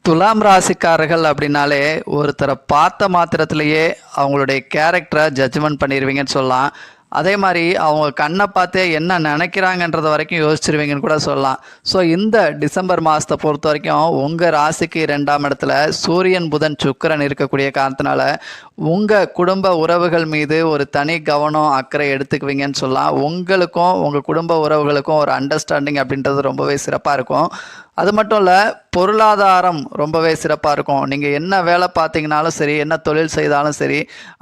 துலாம் ராசிக்காரர்கள் அப்படின்னாலே ஒருத்தரை பார்த்த மாத்திரத்திலேயே அவங்களுடைய கேரக்டரை ஜட்ஜ்மெண்ட் பண்ணிடுவீங்கன்னு சொல்லலாம். அதே மாதிரி அவங்க கண்ணை பார்த்தே என்ன நினைக்கிறாங்கன்றத வரைக்கும் யோசிச்சிருவீங்கன்னு கூட சொல்லலாம். ஸோ இந்த டிசம்பர் மாதத்தை பொறுத்த வரைக்கும் உங்கள் ராசிக்கு 2ஆம் இடத்துல சூரியன் புதன் சுக்கிரன் இருக்கக்கூடிய காரணத்தினால உங்கள் குடும்ப உறவுகள் மீது ஒரு தனி கவனம் அக்கறை எடுத்துக்குவீங்கன்னு சொல்லலாம். உங்களுக்கும் உங்கள் குடும்ப உறவுகளுக்கும் ஒரு அண்டர்ஸ்டாண்டிங் அப்படின்றது ரொம்பவே சிறப்பாக இருக்கும். அது மட்டும் இல்லை, பொருளாதாரம் ரொம்பவே சிறப்பாக இருக்கும். நீங்கள் என்ன வேலை பார்த்தீங்கனாலும் சரி, என்ன தொழில் செய்தாலும் சரி,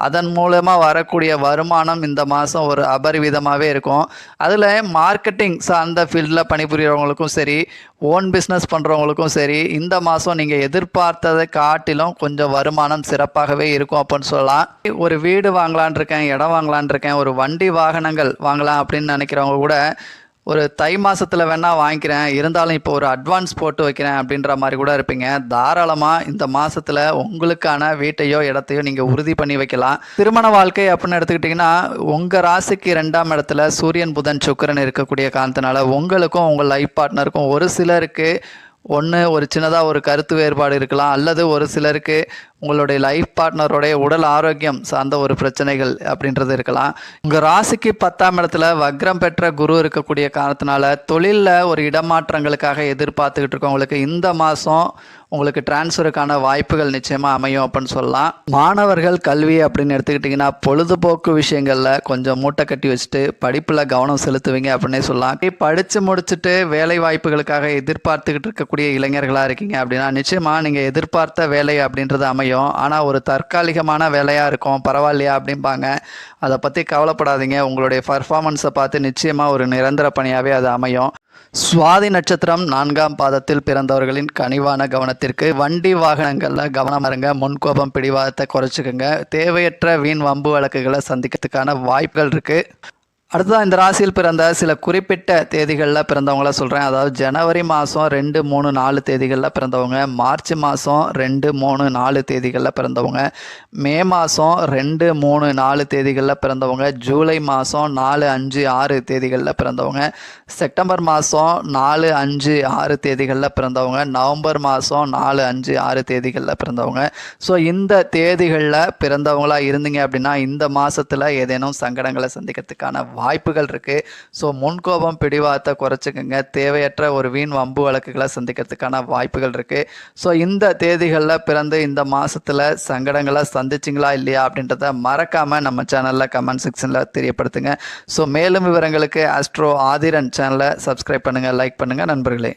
அதன் மூலமாக வரக்கூடிய வருமானம் இந்த மாதம் ஒரு அபரிவிதமாகவே இருக்கும். அதில் மார்க்கெட்டிங் சார்ந்த ஃபீல்டில் பணிபுரியறவங்களுக்கும் சரி, ஓன் பிஸ்னஸ் பண்ணுறவங்களுக்கும் சரி, இந்த மாதம் நீங்கள் எதிர்பார்த்ததை காட்டிலும் கொஞ்சம் வருமானம் சிறப்பாகவே இருக்கும் அப்படின்னு சொல்லலாம். ஒரு வீடு வாங்கலான் இருக்கேன், இடம் வாங்கலான் இருக்கேன், ஒரு வண்டி வாகனங்கள் வாங்கலாம் அப்படின்னு நினைக்கிறவங்க கூட ஒரு தை மாதத்தில் வேணால் வாங்கிக்கிறேன், இருந்தாலும் இப்போ ஒரு அட்வான்ஸ் போட்டு வைக்கிறேன் அப்படின்ற மாதிரி கூட இருப்பீங்க. தாராளமாக இந்த மாதத்தில் உங்களுக்கான வீட்டையோ இடத்தையோ நீங்கள் உறுதி பண்ணி வைக்கலாம். திருமண வாழ்க்கை அப்படின்னு எடுத்துக்கிட்டிங்கன்னா உங்கள் ராசிக்கு 2ஆம் இடத்துல சூரியன் புதன் சுக்கிரன் இருக்கக்கூடிய காரணத்தினால உங்களுக்கும் உங்கள் லைஃப் பார்ட்னருக்கும் ஒரு சிலருக்கு ஒரு சின்னதாக ஒரு கருத்து வேறுபாடு இருக்கலாம், அல்லது ஒரு சிலருக்கு உங்களுடைய லைஃப் பார்ட்னருடைய உடல் ஆரோக்கியம் சார்ந்த ஒரு பிரச்சனைகள் அப்படின்றது இருக்கலாம். உங்கள் ராசிக்கு 10ஆம் இடத்துல வக்ரம் பெற்ற குரு இருக்கக்கூடிய காரணத்தினால தொழிலில் ஒரு இடமாற்றங்களுக்காக எதிர்பார்த்துக்கிட்டு இருக்கவங்களுக்கு இந்த மாதம் உங்களுக்கு டிரான்ஸ்ஃபருக்கான வாய்ப்புகள் நிச்சயமாக அமையும் அப்படின்னு சொல்லலாம். மாணவர்கள் கல்வி அப்படின்னு எடுத்துக்கிட்டிங்கன்னா பொழுதுபோக்கு விஷயங்களில் கொஞ்சம் மூட்டை கட்டி வச்சுட்டு படிப்பில் கவனம் செலுத்துவீங்க அப்படின்னே சொல்லலாம். படித்து முடிச்சுட்டு வேலை வாய்ப்புகளுக்காக எதிர்பார்த்துக்கிட்டு இருக்கக்கூடிய இளைஞர்களாக இருக்கீங்க அப்படின்னா நிச்சயமாக நீங்கள் எதிர்பார்த்த வேலை அப்படின்றது அமையும். ஆனால் ஒரு தற்காலிகமான வேலையாக இருக்கும், பரவாயில்லையா அப்படிம்பாங்க. அதை பற்றி கவலைப்படாதீங்க. உங்களுடைய பர்ஃபார்மன்ஸை பார்த்து நிச்சயமாக ஒரு நிரந்தர பணியாகவே அது அமையும். சுவாதி நட்சத்திரம் 4ஆம் பாதத்தில் பிறந்தவர்களின் கனிவான கவனத்திற்கு வண்டி வாகனங்களில் கவனம் இருங்க. முன்கோபம் பிடிவாதத்தை குறைச்சிக்கோங்க. தேவையற்ற வீண் வம்பு வழக்குகளை சந்திக்கிறதுக்கான வாய்ப்புகள் இருக்குது. அடுத்ததான் இந்த ராசியில் பிறந்த சில குறிப்பிட்ட தேதிகளில் பிறந்தவங்கள சொல்கிறேன். அதாவது ஜனவரி மாதம் 2, 3, 4 தேதிகளில் பிறந்தவங்க, மார்ச் மாதம் 2, 3, 4 தேதிகளில் பிறந்தவங்க, மே மாதம் 2, 3, 4 தேதிகளில் பிறந்தவங்க, ஜூலை மாதம் 4, 5, 6 தேதிகளில் பிறந்தவங்க, செப்டம்பர் மாதம் 4, 5, 6 தேதிகளில் பிறந்தவங்க, நவம்பர் மாதம் 4, 5, 6 தேதிகளில் பிறந்தவங்க. ஸோ இந்த தேதிகளில் பிறந்தவங்களாக இருந்தீங்க அப்படின்னா இந்த மாதத்தில் ஏதேனும் சங்கடங்களை சந்திக்கிறதுக்கான வாய்ப்புகள் இருக்குது. ஸோ முன்கோபம் பிடிவாதத்தை குறைச்சிக்கோங்க. தேவையற்ற ஒரு வீண் வம்பு வழக்குகளை சந்திக்கிறதுக்கான வாய்ப்புகள் இருக்குது. ஸோ இந்த தேதிகளில் பிறந்து இந்த மாதத்தில் சங்கடங்களை சந்திச்சிங்களா இல்லையா அப்படின்றத மறக்காமல் நம்ம சேனலில் கமெண்ட் செக்ஷனில் தெரியப்படுத்துங்க. ஸோ மேலும் விவரங்களுக்கு ஆஸ்ட்ரோ ஆதிரன் சேனலை சப்ஸ்கிரைப் பண்ணுங்கள், லைக் பண்ணுங்கள் நண்பர்களே.